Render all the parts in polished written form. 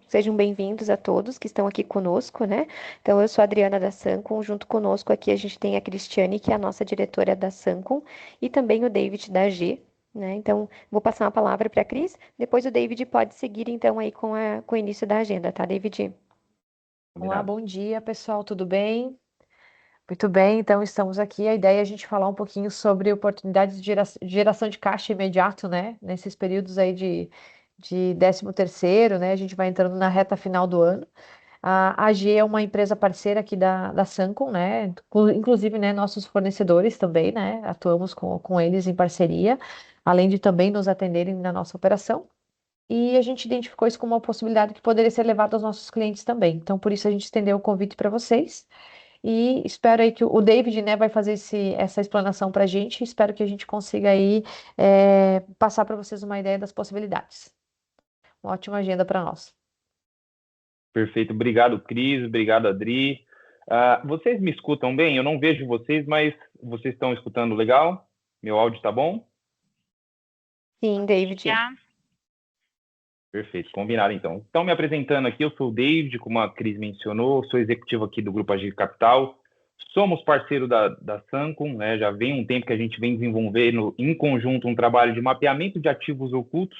Sejam bem-vindos a todos que estão aqui conosco, né? Então, eu sou a Adriana da Sancom, junto conosco aqui a gente tem a Cristiane, que é a nossa diretora da Sancom, e também o David da G, né? Então, vou passar uma palavra para a Cris, depois o David pode seguir, então, aí com o início da agenda, tá, David? Olá, Combinado. bom dia, pessoal, tudo bem? Muito bem, então estamos aqui. A ideia é a gente falar um pouquinho sobre oportunidades de geração de caixa imediato, né? Nesses períodos aí de 13º, né? A gente vai entrando na reta final do ano. A AG é uma empresa parceira aqui da Sancom, né? Inclusive, né, nossos fornecedores também, né? Atuamos com eles em parceria, além de também nos atenderem na nossa operação. E a gente identificou isso como uma possibilidade que poderia ser levada aos nossos clientes também. Então, por isso a gente estendeu o convite para vocês. E espero aí que o David, né, vai fazer essa explanação para a gente. Espero que a gente consiga aí passar para vocês uma ideia das possibilidades. Uma ótima agenda para nós. Perfeito. Obrigado, Cris. Obrigado, Adri. Vocês me escutam bem? Eu não vejo vocês, mas vocês estão escutando legal? Meu áudio está bom? Sim, David. Perfeito, combinado então. Então, me apresentando aqui, eu sou o David, como a Cris mencionou, sou executivo aqui do Grupo Agir Capital. Somos parceiro da Sancom, né? Já vem um tempo que a gente vem desenvolvendo em conjunto um trabalho de mapeamento de ativos ocultos,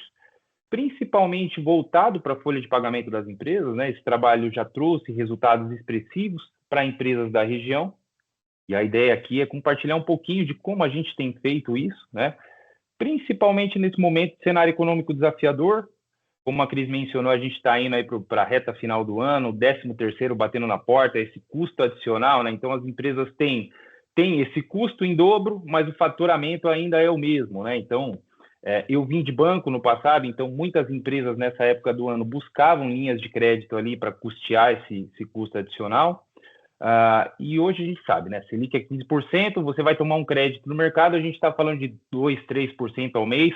principalmente voltado para a folha de pagamento das empresas, né? Esse trabalho já trouxe resultados expressivos para empresas da região, e a ideia aqui é compartilhar um pouquinho de como a gente tem feito isso, né? Principalmente nesse momento de cenário econômico desafiador. Como a Cris mencionou, a gente está indo aí para a reta final do ano, 13º batendo na porta, esse custo adicional, né? Então as empresas têm esse custo em dobro, mas o faturamento ainda é o mesmo, né? Então, eu vim de banco no passado, então muitas empresas nessa época do ano buscavam linhas de crédito ali para custear esse custo adicional. E hoje a gente sabe, né? Selic é 15%, você vai tomar um crédito no mercado, a gente está falando de 2, 3% ao mês,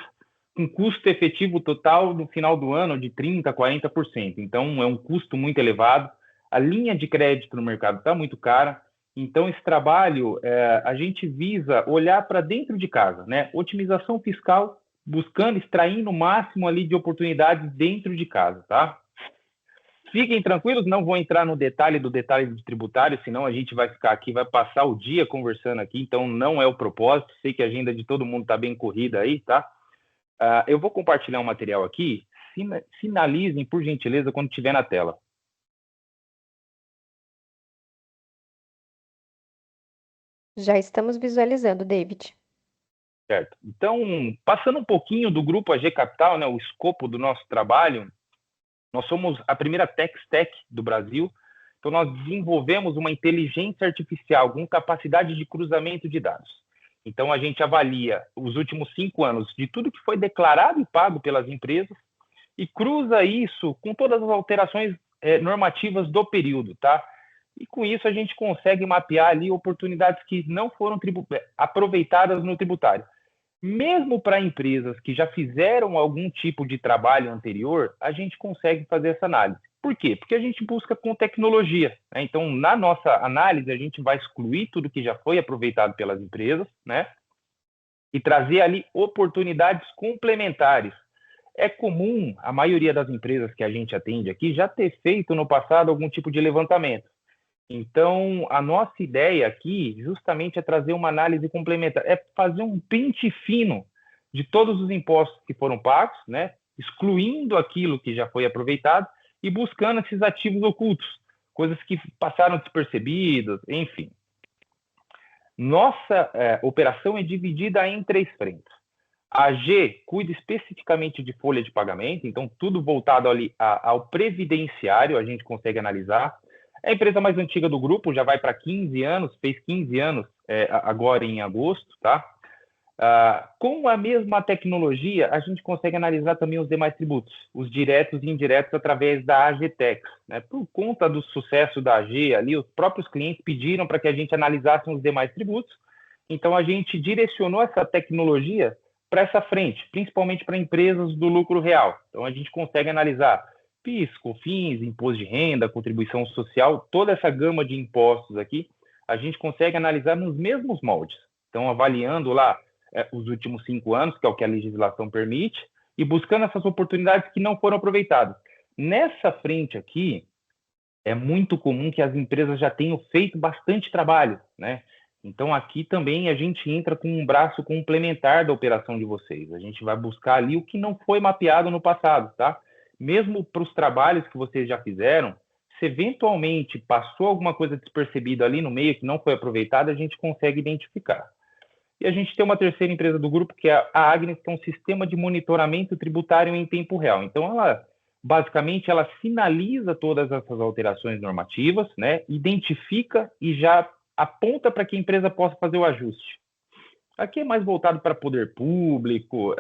com custo efetivo total no final do ano de 30%, 40%. Então, é um custo muito elevado. A linha de crédito no mercado está muito cara. Então, esse trabalho, a gente visa olhar para dentro de casa, né? Otimização fiscal, buscando extrair no máximo ali de oportunidades dentro de casa, tá? Fiquem tranquilos, não vou entrar no detalhe do tributário, senão a gente vai ficar aqui, vai passar o dia conversando aqui, então não é o propósito. Sei que a agenda de todo mundo está bem corrida aí, tá? Eu vou compartilhar um material aqui. Sinalizem, por gentileza, quando estiver na tela. Já estamos visualizando, David. Certo. Então, passando um pouquinho do Grupo AG Capital, né, o escopo do nosso trabalho, nós somos a primeira tech stack do Brasil. Então, nós desenvolvemos uma inteligência artificial com capacidade de cruzamento de dados. Então, a gente avalia os últimos 5 anos de tudo que foi declarado e pago pelas empresas e cruza isso com todas as alterações normativas do período, tá? E com isso a gente consegue mapear ali oportunidades que não foram aproveitadas no tributário. Mesmo para empresas que já fizeram algum tipo de trabalho anterior, a gente consegue fazer essa análise. Por quê? Porque a gente busca com tecnologia, né? Então, na nossa análise, a gente vai excluir tudo que já foi aproveitado pelas empresas, né? E trazer ali oportunidades complementares. É comum a maioria das empresas que a gente atende aqui já ter feito no passado algum tipo de levantamento. Então, a nossa ideia aqui justamente é trazer uma análise complementar, é fazer um pente fino de todos os impostos que foram pagos, né? Excluindo aquilo que já foi aproveitado e buscando esses ativos ocultos, coisas que passaram despercebidas, enfim. Nossa operação é dividida em 3 frentes. A G cuida especificamente de folha de pagamento, então tudo voltado ali ao previdenciário, a gente consegue analisar. É a empresa mais antiga do grupo, já vai para 15 anos, fez 15 anos agora em agosto, tá? Com a mesma tecnologia, a gente consegue analisar também os demais tributos, os diretos e indiretos através da AGTEX, né? Por conta do sucesso da AG ali, os próprios clientes pediram para que a gente analisasse os demais tributos, então a gente direcionou essa tecnologia para essa frente, principalmente para empresas do lucro real. Então a gente consegue analisar PIS, COFINS, imposto de renda, contribuição social, toda essa gama de impostos aqui, a gente consegue analisar nos mesmos moldes. Então, avaliando lá os últimos 5 anos, que é o que a legislação permite, e buscando essas oportunidades que não foram aproveitadas. Nessa frente aqui, é muito comum que as empresas já tenham feito bastante trabalho, né? Então, aqui também a gente entra com um braço complementar da operação de vocês. A gente vai buscar ali o que não foi mapeado no passado, tá? Mesmo para os trabalhos que vocês já fizeram, se eventualmente passou alguma coisa despercebida ali no meio que não foi aproveitada, a gente consegue identificar. E a gente tem uma terceira empresa do grupo, que é a Agnes, que é um sistema de monitoramento tributário em tempo real. Então, ela basicamente ela sinaliza todas essas alterações normativas, né? Identifica e já aponta para que a empresa possa fazer o ajuste. Aqui é mais voltado para poder público,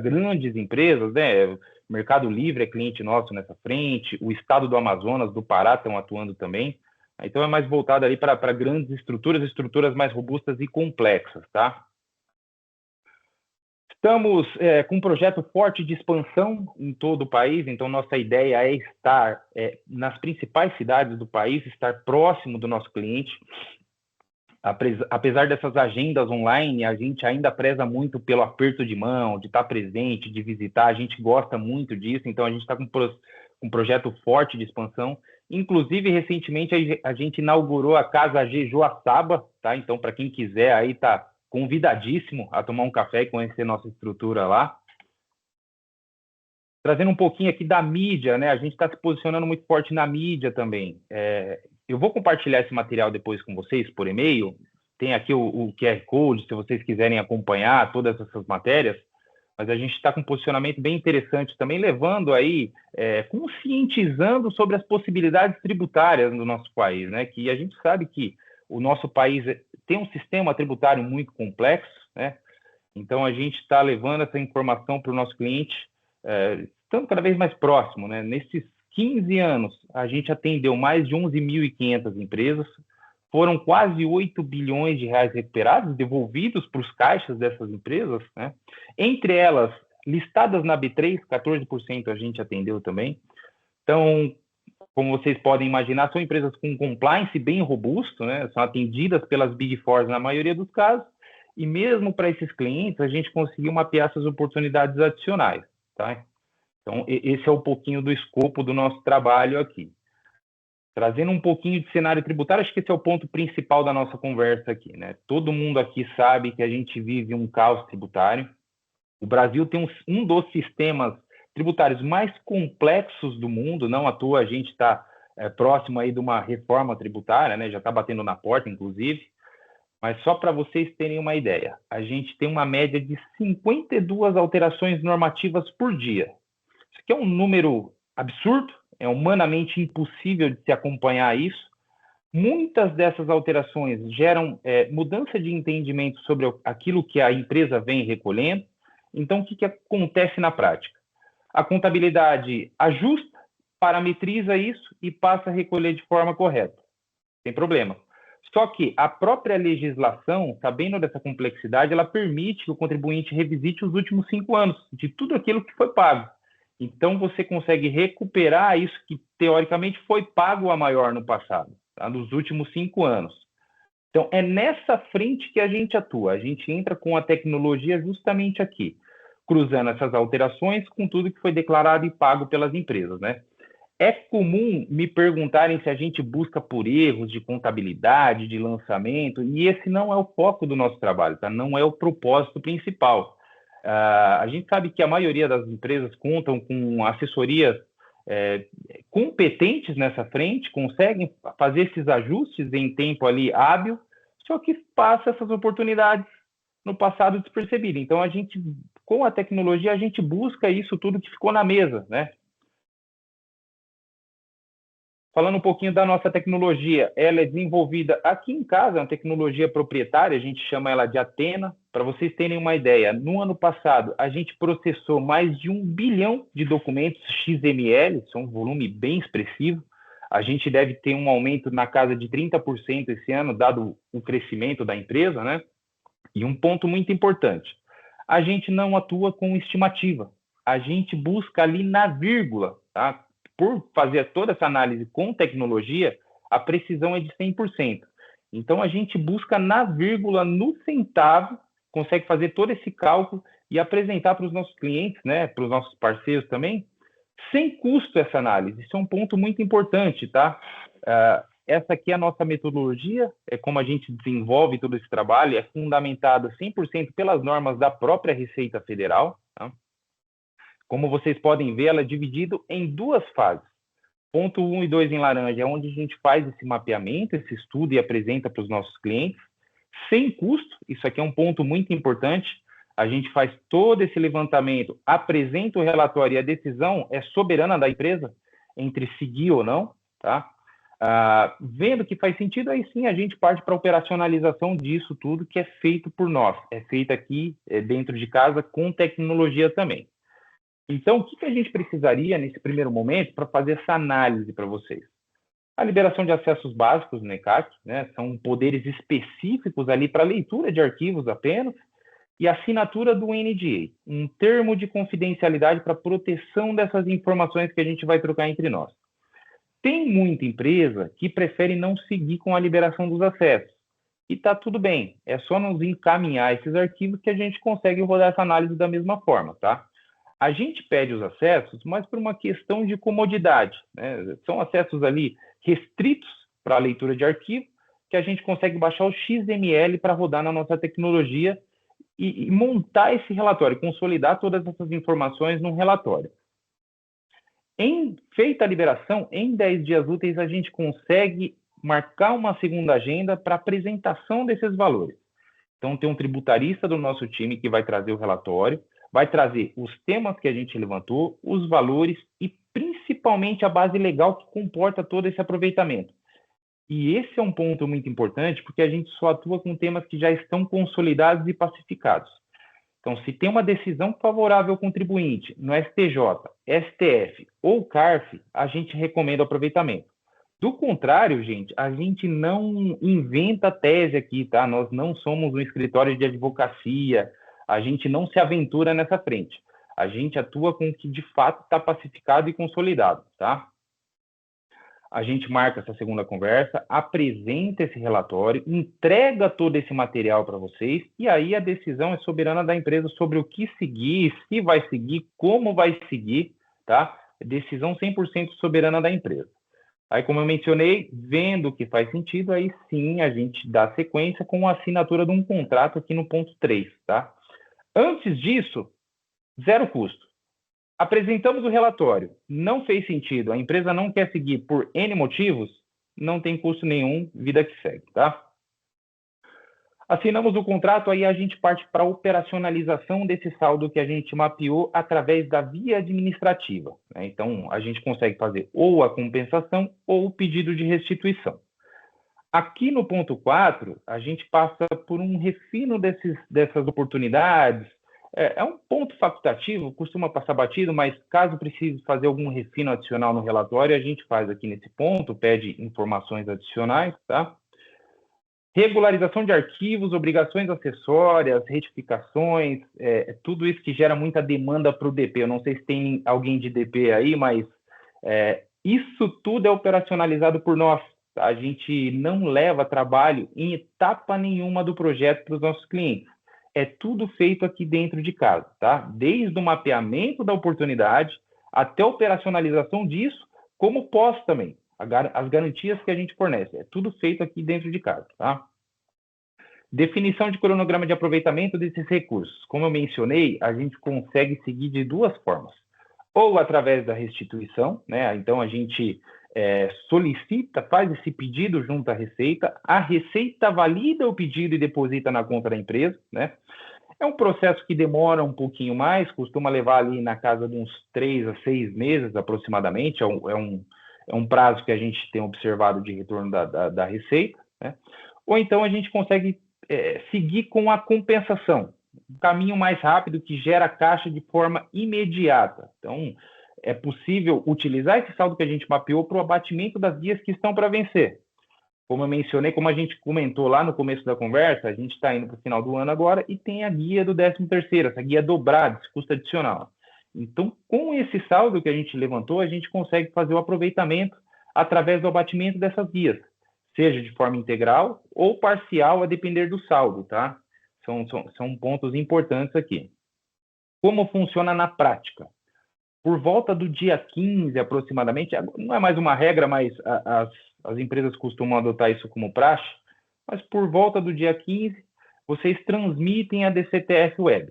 grandes empresas, né? Mercado Livre é cliente nosso nessa frente, o estado do Amazonas, do Pará estão atuando também. Então é mais voltado ali para grandes estruturas mais robustas e complexas, tá? Estamos com um projeto forte de expansão em todo o país, então nossa ideia é estar nas principais cidades do país, estar próximo do nosso cliente. Apesar dessas agendas online, a gente ainda preza muito pelo aperto de mão, de estar presente, de visitar, a gente gosta muito disso, então a gente está com um projeto forte de expansão. Inclusive, recentemente, a gente inaugurou a Casa G Joaçaba, tá? Então, para quem quiser, aí tá convidadíssimo a tomar um café e conhecer nossa estrutura lá. Trazendo um pouquinho aqui da mídia, né? A gente está se posicionando muito forte na mídia também. Eu vou compartilhar esse material depois com vocês por e-mail. Tem aqui o QR Code, se vocês quiserem acompanhar todas essas matérias. Mas a gente está com um posicionamento bem interessante também, levando aí, conscientizando sobre as possibilidades tributárias no nosso país, né? Que a gente sabe que o nosso país tem um sistema tributário muito complexo, né? Então, a gente está levando essa informação para o nosso cliente, estando cada vez mais próximo, né? Nesses 15 anos, a gente atendeu mais de 11.500 empresas, foram quase 8 bilhões de reais recuperados, devolvidos para os caixas dessas empresas, né? Entre elas, listadas na B3, 14% a gente atendeu também. Então, como vocês podem imaginar, são empresas com compliance bem robusto, né? São atendidas pelas Big Four na maioria dos casos, e mesmo para esses clientes, a gente conseguiu mapear essas oportunidades adicionais, tá? Então, esse é um pouquinho do escopo do nosso trabalho aqui. Trazendo um pouquinho de cenário tributário, acho que esse é o ponto principal da nossa conversa aqui, né? Todo mundo aqui sabe que a gente vive um caos tributário. O Brasil tem um dos sistemas tributários mais complexos do mundo, não à toa a gente está próximo aí de uma reforma tributária, né? Já está batendo na porta, inclusive. Mas só para vocês terem uma ideia, a gente tem uma média de 52 alterações normativas por dia. Isso aqui é um número absurdo, é humanamente impossível de se acompanhar isso. Muitas dessas alterações geram mudança de entendimento sobre aquilo que a empresa vem recolhendo. Então, o que acontece na prática? A contabilidade ajusta, parametriza isso e passa a recolher de forma correta. Sem problema. Só que a própria legislação, sabendo dessa complexidade, ela permite que o contribuinte revisite os últimos 5 anos de tudo aquilo que foi pago. Então, você consegue recuperar isso que, teoricamente, foi pago a maior no passado, tá? Nos últimos 5 anos. Então, é nessa frente que a gente atua. A gente entra com a tecnologia justamente aqui, cruzando essas alterações com tudo que foi declarado e pago pelas empresas, né? É comum me perguntarem se a gente busca por erros de contabilidade, de lançamento, e esse não é o foco do nosso trabalho, tá? Não é o propósito principal. A gente sabe que a maioria das empresas contam com assessorias competentes nessa frente, conseguem fazer esses ajustes em tempo ali hábil, só que passa essas oportunidades no passado despercebidas. Então, a gente, com a tecnologia, a gente busca isso tudo que ficou na mesa, né? Falando um pouquinho da nossa tecnologia, ela é desenvolvida aqui em casa, é uma tecnologia proprietária, a gente chama ela de Athena. Para vocês terem uma ideia, no ano passado, a gente processou mais de 1 bilhão de documentos XML, isso é um volume bem expressivo. A gente deve ter um aumento na casa de 30% esse ano, dado o crescimento da empresa, né? E um ponto muito importante, a gente não atua com estimativa, a gente busca ali na vírgula, tá? Por fazer toda essa análise com tecnologia, a precisão é de 100%. Então, a gente busca na vírgula, no centavo, consegue fazer todo esse cálculo e apresentar para os nossos clientes, né, para os nossos parceiros também, sem custo essa análise. Isso é um ponto muito importante, tá? Essa aqui é a nossa metodologia, é como a gente desenvolve todo esse trabalho, é fundamentada 100% pelas normas da própria Receita Federal, tá? Como vocês podem ver, ela é dividida em duas fases. Ponto 1 e 2 em laranja é onde a gente faz esse mapeamento, esse estudo e apresenta para os nossos clientes, sem custo. Isso aqui é um ponto muito importante. A gente faz todo esse levantamento, apresenta o relatório e a decisão é soberana da empresa entre seguir ou não, tá? Vendo que faz sentido, aí sim a gente parte para a operacionalização disso tudo que é feito por nós, é feito aqui dentro de casa com tecnologia também. Então, o que a gente precisaria nesse primeiro momento para fazer essa análise para vocês? A liberação de acessos básicos no ECAC, né, são poderes específicos ali para leitura de arquivos apenas, e a assinatura do NDA, um termo de confidencialidade para proteção dessas informações que a gente vai trocar entre nós. Tem muita empresa que prefere não seguir com a liberação dos acessos. E está tudo bem, é só nos encaminhar esses arquivos que a gente consegue rodar essa análise da mesma forma, tá? A gente pede os acessos, mas por uma questão de comodidade, né? São acessos ali restritos para a leitura de arquivo, que a gente consegue baixar o XML para rodar na nossa tecnologia e montar esse relatório, consolidar todas essas informações num relatório. Feita a liberação, em 10 dias úteis, a gente consegue marcar uma segunda agenda para apresentação desses valores. Então, tem um tributarista do nosso time que vai trazer o relatório, vai trazer os temas que a gente levantou, os valores e, principalmente, a base legal que comporta todo esse aproveitamento. E esse é um ponto muito importante, porque a gente só atua com temas que já estão consolidados e pacificados. Então, se tem uma decisão favorável ao contribuinte no STJ, STF ou CARF, a gente recomenda o aproveitamento. Do contrário, gente, a gente não inventa tese aqui, tá? Nós não somos um escritório de advocacia, a gente não se aventura nessa frente. A gente atua com o que de fato está pacificado e consolidado, tá? A gente marca essa segunda conversa, apresenta esse relatório, entrega todo esse material para vocês e aí a decisão é soberana da empresa sobre o que seguir, se vai seguir, como vai seguir, tá? Decisão 100% soberana da empresa. Aí, como eu mencionei, vendo que faz sentido, aí sim a gente dá sequência com a assinatura de um contrato aqui no ponto 3, tá? Antes disso, zero custo. Apresentamos o relatório, não fez sentido, a empresa não quer seguir por N motivos, não tem custo nenhum, vida que segue, tá? Assinamos o contrato, aí a gente parte para a operacionalização desse saldo que a gente mapeou através da via administrativa, né? Então, a gente consegue fazer ou a compensação ou o pedido de restituição. Aqui no ponto 4, a gente passa por um refino dessas oportunidades. É um ponto facultativo, costuma passar batido, mas caso precise fazer algum refino adicional no relatório, a gente faz aqui nesse ponto, pede informações adicionais, tá? Regularização de arquivos, obrigações acessórias, retificações, tudo isso que gera muita demanda para o DP. Eu não sei se tem alguém de DP aí, mas isso tudo é operacionalizado por nós. A gente não leva trabalho em etapa nenhuma do projeto para os nossos clientes. É tudo feito aqui dentro de casa, tá? Desde o mapeamento da oportunidade até a operacionalização disso, como pós também. As garantias que a gente fornece. É tudo feito aqui dentro de casa, tá? Definição de cronograma de aproveitamento desses recursos. Como eu mencionei, a gente consegue seguir de duas formas. Ou através da restituição, né? Então, a gente solicita, faz esse pedido junto à Receita, a Receita valida o pedido e deposita na conta da empresa, né? É um processo que demora um pouquinho mais, costuma levar ali na casa de uns 3 a 6 meses aproximadamente, é um prazo que a gente tem observado de retorno da Receita, né? Ou então a gente consegue seguir com a compensação, um caminho mais rápido que gera caixa de forma imediata. Então, é possível utilizar esse saldo que a gente mapeou para o abatimento das guias que estão para vencer. Como eu mencionei, como a gente comentou lá no começo da conversa, a gente está indo para o final do ano agora e tem a guia do 13º, essa guia dobrada, esse custo adicional. Então, com esse saldo que a gente levantou, a gente consegue fazer o aproveitamento através do abatimento dessas guias, seja de forma integral ou parcial, a depender do saldo, tá? São pontos importantes aqui. Como funciona na prática? por volta do dia 15, aproximadamente, não é mais uma regra, mas as empresas costumam adotar isso como praxe, mas por volta do dia 15, vocês transmitem a DCTF Web.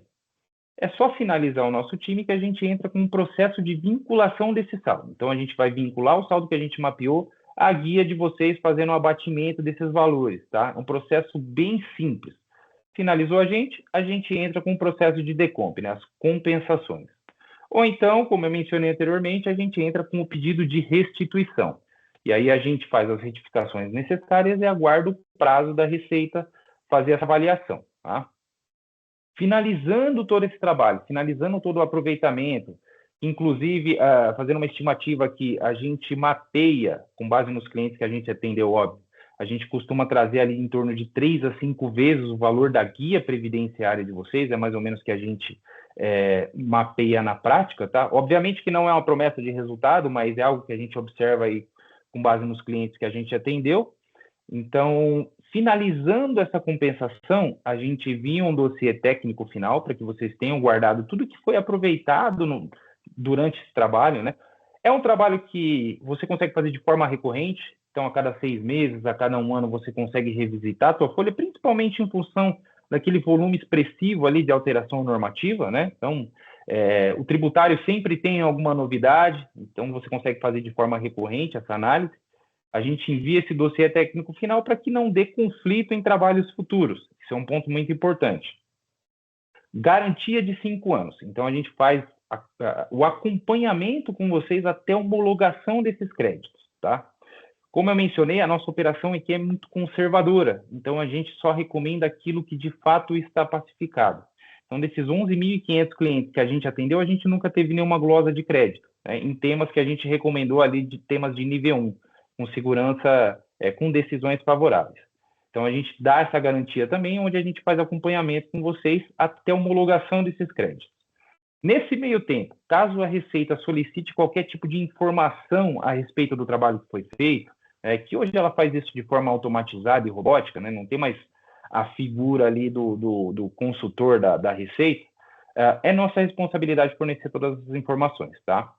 É só finalizar o nosso time que a gente entra com um processo de vinculação desse saldo. Então, a gente vai vincular o saldo que a gente mapeou à guia de vocês fazendo o abatimento desses valores, tá? Um processo bem simples. Finalizou a gente entra com um processo de decomp, né? As compensações. Ou então, como eu mencionei anteriormente, a gente entra com o pedido de restituição. E aí a gente faz as retificações necessárias e aguarda o prazo da Receita fazer essa avaliação, tá? Finalizando todo esse trabalho, finalizando todo o aproveitamento, inclusive fazendo uma estimativa que a gente mapeia, com base nos clientes que a gente atendeu, óbvio, a gente costuma trazer ali em torno de 3 a 5 vezes o valor da guia previdenciária de vocês, é mais ou menos que a gente mapeia na prática, tá? Obviamente que não é uma promessa de resultado, mas é algo que a gente observa aí com base nos clientes que a gente atendeu. Então, finalizando essa compensação, a gente envia um dossiê técnico final para que vocês tenham guardado tudo que foi aproveitado durante esse trabalho, né? É um trabalho que você consegue fazer de forma recorrente, então a cada 6 meses, a cada 1 ano você consegue revisitar a sua folha, principalmente em função daquele volume expressivo ali de alteração normativa, né? Então, o tributário sempre tem alguma novidade, então você consegue fazer de forma recorrente essa análise. A gente envia esse dossiê técnico final para que não dê conflito em trabalhos futuros. Isso é um ponto muito importante. Garantia de 5 anos. Então, a gente faz o acompanhamento com vocês até a homologação desses créditos, tá? Como eu mencionei, a nossa operação aqui é muito conservadora. Então, a gente só recomenda aquilo que de fato está pacificado. Então, desses 11.500 clientes que a gente atendeu, a gente nunca teve nenhuma glosa de crédito, né, em temas que a gente recomendou ali de temas de nível 1. Com segurança, com decisões favoráveis. Então, a gente dá essa garantia também, onde a gente faz acompanhamento com vocês até a homologação desses créditos. Nesse meio tempo, caso a Receita solicite qualquer tipo de informação a respeito do trabalho que foi feito, que hoje ela faz isso de forma automatizada e robótica, né, não tem mais a figura ali do consultor da Receita, é nossa responsabilidade fornecer todas as informações, tá?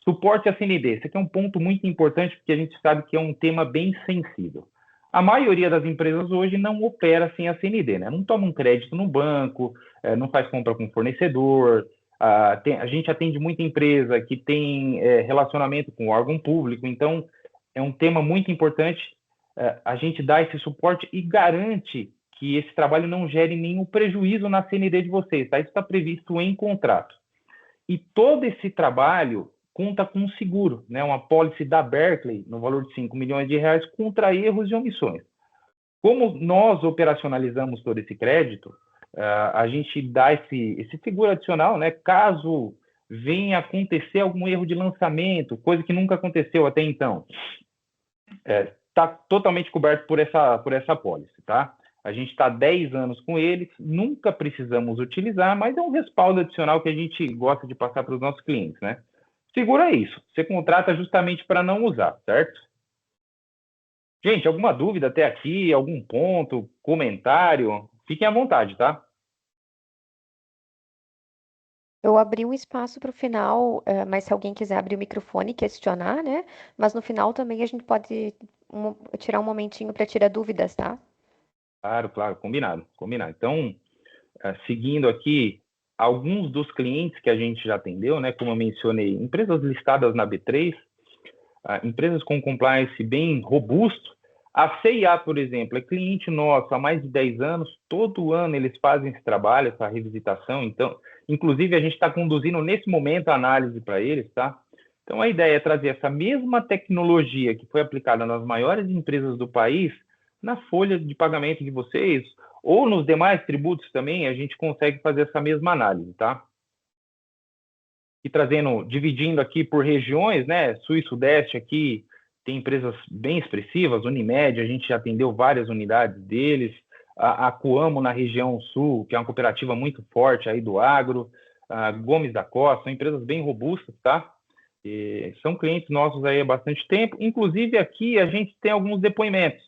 Suporte à CND. Esse aqui é um ponto muito importante, porque a gente sabe que é um tema bem sensível. A maioria das empresas hoje não opera sem a CND, né? Não toma um crédito no banco, não faz compra com fornecedor. A gente atende muita empresa que tem relacionamento com o órgão público, então é um tema muito importante. A gente dá esse suporte e garante que esse trabalho não gere nenhum prejuízo na CND de vocês, tá? Isso está previsto em contrato. E todo esse trabalho conta com um seguro, né? Uma apólice da Berkeley, no valor de 5 milhões de reais, contra erros e omissões. Como nós operacionalizamos todo esse crédito, a gente dá esse seguro adicional, né? Caso venha acontecer algum erro de lançamento, coisa que nunca aconteceu até então, está totalmente coberto por essa apólice, tá? A gente está 10 anos com eles, nunca precisamos utilizar, mas é um respaldo adicional que a gente gosta de passar para os nossos clientes, né? Seguro é isso. Você contrata justamente para não usar, certo? Gente, alguma dúvida até aqui? Algum ponto, comentário? Fiquem à vontade, tá? Eu abri um espaço para o final, mas se alguém quiser abrir o microfone e questionar, né? Mas no final também a gente pode tirar um momentinho para tirar dúvidas, tá? Claro, combinado. Então, seguindo aqui, alguns dos clientes que a gente já atendeu, né? Como eu mencionei, empresas listadas na B3, empresas com compliance bem robusto. A CIA, por exemplo, é cliente nosso há mais de 10 anos, todo ano eles fazem esse trabalho, essa revisitação, então, inclusive a gente está conduzindo nesse momento a análise para eles, tá? Então a ideia é trazer essa mesma tecnologia que foi aplicada nas maiores empresas do país, na folha de pagamento de vocês, ou nos demais tributos também, a gente consegue fazer essa mesma análise, tá? E dividindo aqui por regiões, né? Sul e Sudeste aqui tem empresas bem expressivas, Unimed, a gente já atendeu várias unidades deles, a Coamo na região Sul, que é uma cooperativa muito forte aí do agro, a Gomes da Costa, são empresas bem robustas, tá? E são clientes nossos aí há bastante tempo, inclusive aqui a gente tem alguns depoimentos.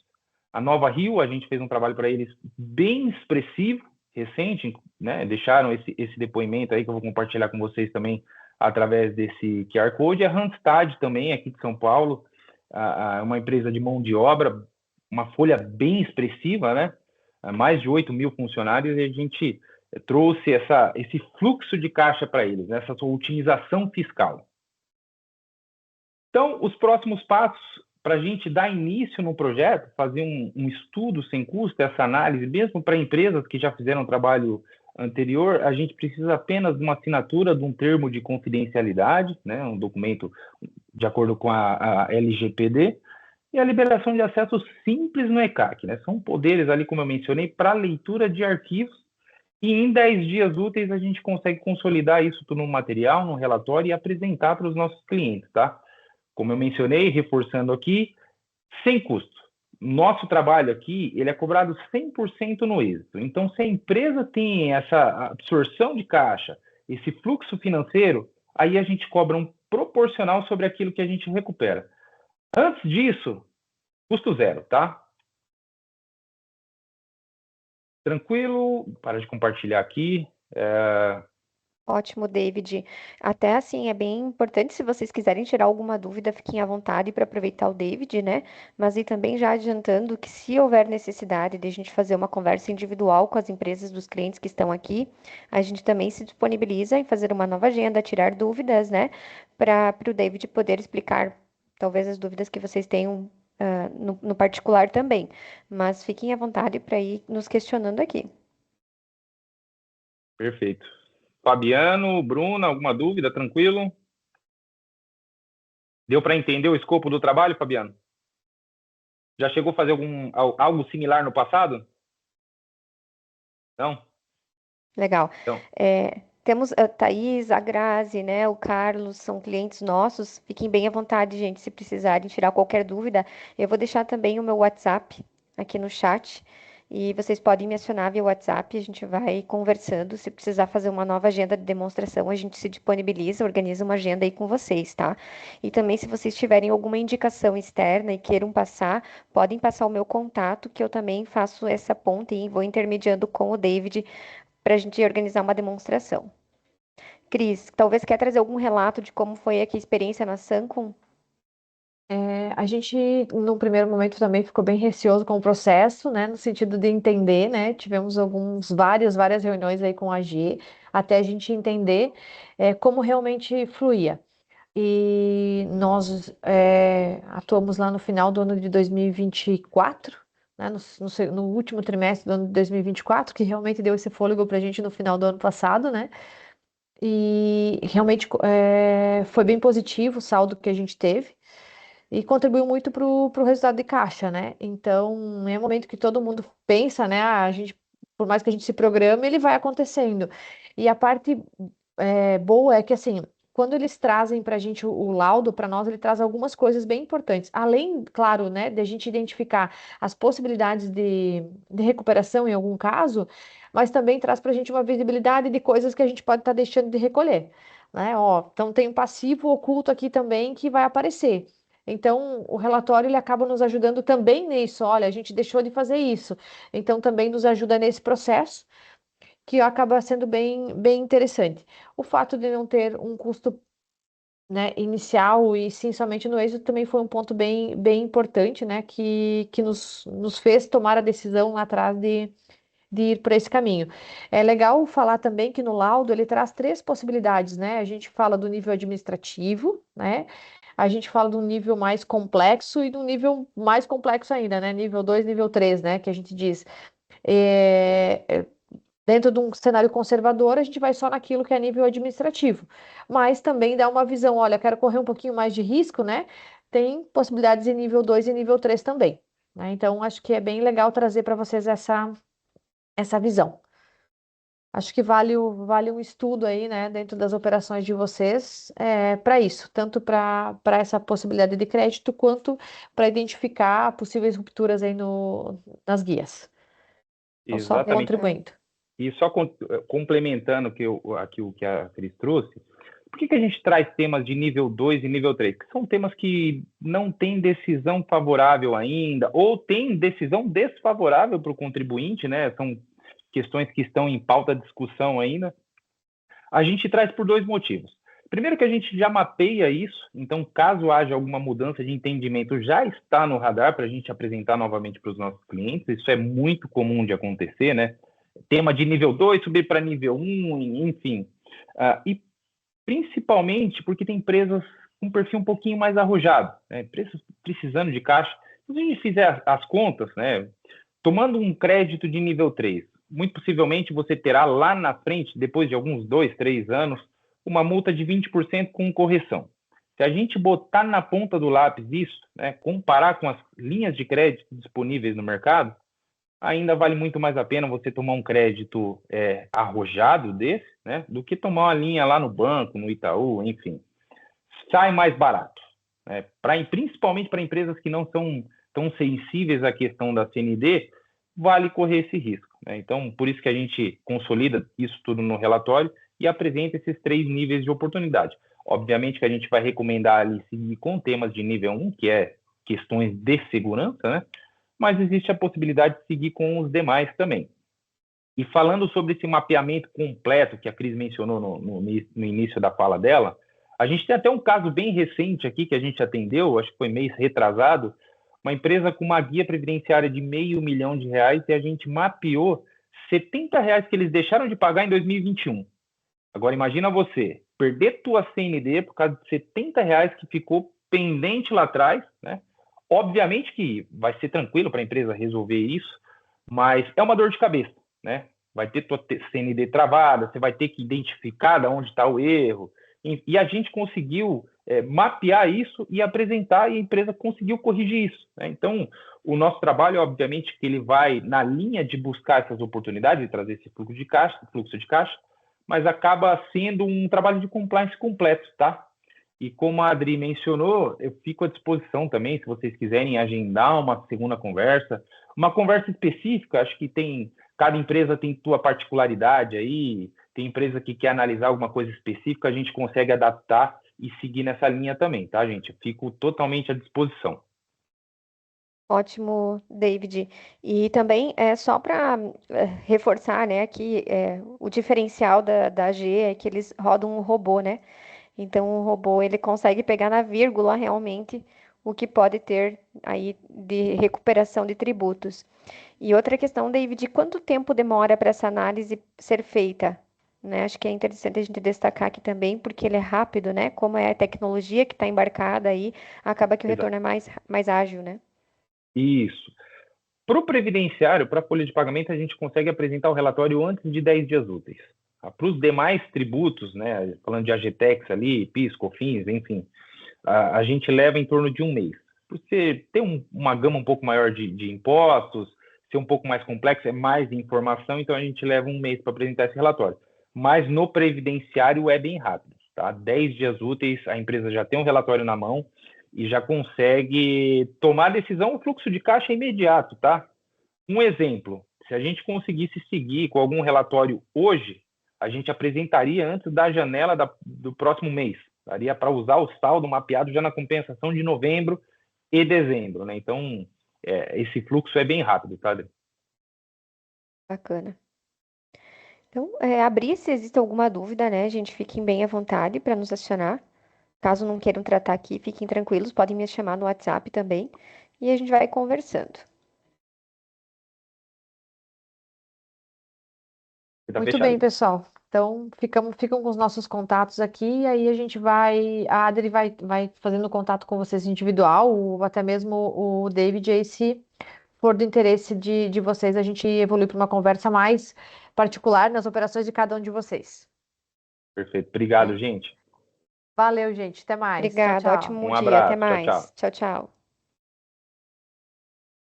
A Nova Rio, a gente fez um trabalho para eles bem expressivo, recente, né? Deixaram esse depoimento aí que eu vou compartilhar com vocês também através desse QR Code. A Randstad também, aqui de São Paulo, uma empresa de mão de obra, uma folha bem expressiva, né? Mais de 8 mil funcionários, e a gente trouxe esse fluxo de caixa para eles, né? Essa otimização fiscal. Então, os próximos passos para a gente dar início no projeto, fazer um estudo sem custo, essa análise, mesmo para empresas que já fizeram um trabalho anterior, a gente precisa apenas de uma assinatura de um termo de confidencialidade, né, um documento de acordo com a LGPD, e a liberação de acesso simples no ECAC, né? São poderes ali, como eu mencionei, para leitura de arquivos, e em 10 dias úteis a gente consegue consolidar isso tudo num material, num relatório e apresentar para os nossos clientes, tá? Como eu mencionei, reforçando aqui, sem custo. Nosso trabalho aqui, ele é cobrado 100% no êxito. Então, se a empresa tem essa absorção de caixa, esse fluxo financeiro, aí a gente cobra um proporcional sobre aquilo que a gente recupera. Antes disso, custo zero, tá? Tranquilo? Para de compartilhar aqui. Ótimo, David. Até assim, é bem importante, se vocês quiserem tirar alguma dúvida, fiquem à vontade para aproveitar o David, né? Mas e também já adiantando que se houver necessidade de a gente fazer uma conversa individual com as empresas dos clientes que estão aqui, a gente também se disponibiliza em fazer uma nova agenda, tirar dúvidas, né? Para o David poder explicar talvez as dúvidas que vocês tenham no particular também. Mas fiquem à vontade para ir nos questionando aqui. Perfeito. Fabiano, Bruna, alguma dúvida? Tranquilo? Deu para entender o escopo do trabalho, Fabiano? Já chegou a fazer algo similar no passado? Não? Legal. Então, Temos a Thaís, a Grazi, né? O Carlos, são clientes nossos. Fiquem bem à vontade, gente, se precisarem tirar qualquer dúvida. Eu vou deixar também o meu WhatsApp aqui no chat. E vocês podem me acionar via WhatsApp, a gente vai conversando. Se precisar fazer uma nova agenda de demonstração, a gente se disponibiliza, organiza uma agenda aí com vocês, tá? E também, se vocês tiverem alguma indicação externa e queiram passar, podem passar o meu contato, que eu também faço essa ponte e vou intermediando com o David para a gente organizar uma demonstração. Cris, talvez quer trazer algum relato de como foi aqui a experiência na Sancom? A gente, no primeiro momento, também ficou bem receoso com o processo, né, no sentido de entender, né, tivemos várias reuniões aí com a AG, até a gente entender como realmente fluía. E nós atuamos lá no final do ano de 2024, né, no último trimestre do ano de 2024, que realmente deu esse fôlego para a gente no final do ano passado, né? E realmente foi bem positivo o saldo que a gente teve e contribuiu muito para o resultado de caixa, né? Então, é um momento que todo mundo pensa, né? A gente, por mais que a gente se programe, ele vai acontecendo. E a parte boa é que, assim, quando eles trazem para a gente o laudo, para nós, ele traz algumas coisas bem importantes. Além, claro, né, de a gente identificar as possibilidades de recuperação em algum caso, mas também traz para a gente uma visibilidade de coisas que a gente pode estar deixando de recolher. Né? Ó, então tem um passivo oculto aqui também que vai aparecer. Então, o relatório ele acaba nos ajudando também nisso. Olha, a gente deixou de fazer isso. Então, também nos ajuda nesse processo que acaba sendo bem interessante. O fato de não ter um custo, né, inicial e sim somente no êxito também foi um ponto bem importante, né, que nos fez tomar a decisão lá atrás de ir por esse caminho. É legal falar também que no laudo ele traz três possibilidades, né? A gente fala do nível administrativo, né? A gente fala de um nível mais complexo e de um nível mais complexo ainda, né? Nível 2, nível 3, né? Que a gente diz. Dentro de um cenário conservador, a gente vai só naquilo que é nível administrativo. Mas também dá uma visão, olha, quero correr um pouquinho mais de risco, né? Tem possibilidades em nível 2 e nível 3 também. Né? Então, acho que é bem legal trazer para vocês essa visão. Acho que vale um estudo aí, né, dentro das operações de vocês, para isso, tanto para essa possibilidade de crédito, quanto para identificar possíveis rupturas aí nas guias. Então, só exatamente. contribuindo. E só complementando aqui o que a Cris trouxe, por que a gente traz temas de nível 2 e nível 3? Porque são temas que não têm decisão favorável ainda, ou têm decisão desfavorável para o contribuinte, né? São questões que estão em pauta de discussão ainda. A gente traz por dois motivos. Primeiro que a gente já mapeia isso, então caso haja alguma mudança de entendimento, já está no radar para a gente apresentar novamente para os nossos clientes. Isso é muito comum de acontecer, né? Tema de nível 2 subir para nível 1, enfim. E principalmente porque tem empresas com um perfil um pouquinho mais arrojado, né? Empresas precisando de caixa. Se a gente fizer as contas, né? Tomando um crédito de nível 3, muito possivelmente você terá lá na frente, depois de alguns 2, 3 anos, uma multa de 20% com correção. Se a gente botar na ponta do lápis isso, né, comparar com as linhas de crédito disponíveis no mercado, ainda vale muito mais a pena você tomar um crédito arrojado desse, né, do que tomar uma linha lá no banco, no Itaú, enfim. Sai mais barato, né, principalmente para empresas que não são tão sensíveis à questão da CND, vale correr esse risco, né? Então, por isso que a gente consolida isso tudo no relatório e apresenta esses 3 níveis de oportunidade. Obviamente que a gente vai recomendar ali seguir com temas de nível 1, que é questões de segurança, né? Mas existe a possibilidade de seguir com os demais também. E falando sobre esse mapeamento completo que a Cris mencionou no início da fala dela, a gente tem até um caso bem recente aqui que a gente atendeu, acho que foi mês retrasado, uma empresa com uma guia previdenciária de R$500 mil e a gente mapeou R$70 que eles deixaram de pagar em 2021. Agora imagina você perder tua CND por causa de R$70 que ficou pendente lá atrás, né? Obviamente que vai ser tranquilo para a empresa resolver isso, mas é uma dor de cabeça, né? Vai ter tua CND travada, você vai ter que identificar de onde está o erro, e a gente conseguiu mapear isso e apresentar, e a empresa conseguiu corrigir isso, né? Então, o nosso trabalho, obviamente, que ele vai na linha de buscar essas oportunidades e trazer esse fluxo de caixa, mas acaba sendo um trabalho de compliance completo, tá? E como a Adri mencionou, eu fico à disposição também, se vocês quiserem agendar uma segunda conversa, uma conversa específica, acho que cada empresa tem sua particularidade aí, tem empresa que quer analisar alguma coisa específica, a gente consegue adaptar e seguir nessa linha também, tá, gente? Eu fico totalmente à disposição. Ótimo, David. E também é só para reforçar, né, que o diferencial da AG é que eles rodam um robô, né? Então o robô ele consegue pegar na vírgula realmente o que pode ter aí de recuperação de tributos. E outra questão, David, quanto tempo demora para essa análise ser feita? Né? Acho que é interessante a gente destacar aqui também, porque ele é rápido, né? Como é a tecnologia que está embarcada aí, acaba que o Exato. retorno é mais ágil, né? Isso. Para o previdenciário, para a folha de pagamento, a gente consegue apresentar o relatório antes de 10 dias úteis. Para os demais tributos, né, falando de AGTEX ali, PIS, COFINS, enfim, a gente leva em torno de um mês. Por você ter uma gama um pouco maior de impostos, ser um pouco mais complexo, é mais informação, então a gente leva um mês para apresentar esse relatório. Mas no previdenciário é bem rápido, tá? 10 dias úteis, a empresa já tem um relatório na mão e já consegue tomar a decisão, o fluxo de caixa é imediato, tá? Um exemplo, se a gente conseguisse seguir com algum relatório hoje, a gente apresentaria antes da janela do próximo mês. Daria para usar o saldo mapeado já na compensação de novembro e dezembro, né? Então, esse fluxo é bem rápido, tá, Adri? Bacana. Então, abrir se existe alguma dúvida, né, gente, fiquem bem à vontade para nos acionar. Caso não queiram tratar aqui, fiquem tranquilos, podem me chamar no WhatsApp também e a gente vai conversando. Tá Muito fechado bem, aqui. pessoal. Então, ficam com os nossos contatos aqui, e aí a Adri vai fazendo contato com vocês individual, ou até mesmo o David, aí se for do interesse de vocês, a gente evolui para uma conversa mais particular nas operações de cada um de vocês. Perfeito. Obrigado, É. gente. Valeu, gente. Até mais. Tchau, Obrigada, tchau. ótimo Um dia, até abraço. Tchau, tchau. mais. Tchau, tchau.